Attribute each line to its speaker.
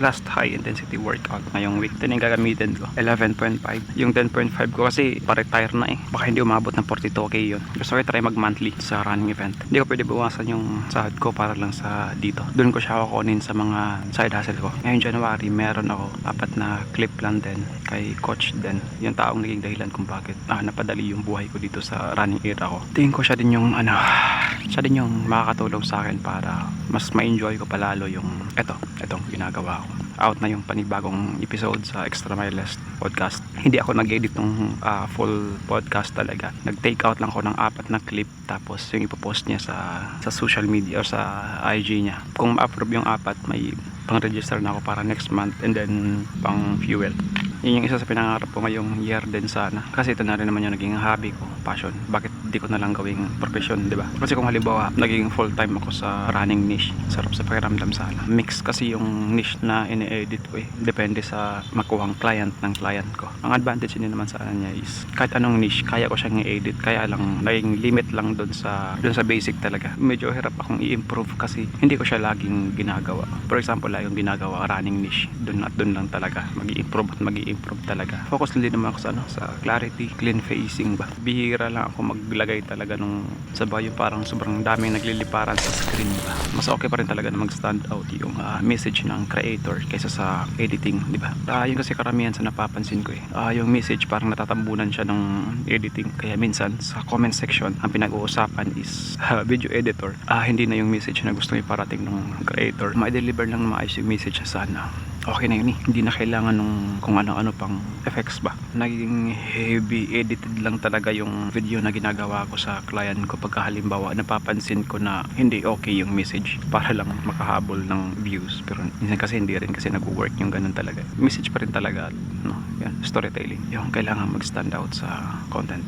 Speaker 1: last high intensity workout ngayong week. Ito na yung gagamitin ko, 11.5. Yung 10.5 ko kasi pa-retire na eh, baka hindi umabot ng 42k yun. Gusto ko try mag monthly sa running event. Hindi ko pwede bawasan yung sahod ko para lang sa dito. Doon ko siya kukunin sa mga side hustle ko. Ngayong January meron ako 4 na clip lang din kay coach din, yung taong naging dahilan kung bakit napadali yung buhay ko dito sa running era ko. Tingin ko siya din yung siya din yung makakatulong sa akin para mas ma-enjoy ko palalo yung etong ginagawa ko. Out na yung panibagong episode sa Extra Milest podcast. Hindi ako nag-edit ng full podcast talaga. Nag-take out lang ako ng 4 na clip, tapos yung ipopost niya sa social media o sa IG niya. Kung ma-approve yung 4, may pang-register na ako para next month, and then pang fuel. Yun yung isa sa pinangarap ko ngayong year din sana. Kasi ito na rin naman yung naging hobby ko, passion. Bakit di ko na lang gawing profession, di ba? Kasi kung halimbawa, naging full time ako sa running niche, sarap sa pakiramdam sana. Mix kasi yung niche na ini-edit ko eh. Depende sa makuhang client ng client ko. Ang advantage din naman sa kanya is, kahit anong niche, kaya ko siyang i-edit. Kaya lang, naging limit lang dun sa basic talaga. Medyo hirap akong i-improve kasi hindi ko siya laging ginagawa. For example, yung ginagawa running niche, dun at dun lang talaga mag-i-improve talaga. Focus din naman ako sa clarity, clean facing ba. Bihira lang ako maglagay talaga nung yung parang sobrang daming nagliliparan sa screen ba. Mas okay pa rin talaga na mag-stand out yung message ng creator kaysa sa editing, di ba? Yun kasi karamihan sa napapansin ko eh. Yung message parang natatambunan siya ng editing. Kaya minsan sa comment section, ang pinag-uusapan is video editor. Hindi na yung message na gusto iparating ng creator. Ma-deliver lang maayos yung message sana. Okay na yun eh. Hindi na kailangan nung kung ano-ano pang effects ba. Naging heavy edited lang talaga yung video na ginagawa ko sa client ko pagka halimbawa napapansin ko na hindi okay yung message para lang makahabol ng views. Pero minsan kasi hindi rin kasi nag-work yung ganun talaga. Message pa rin talaga, no? Yan, storytelling. Yung kailangan mag-stand out sa content.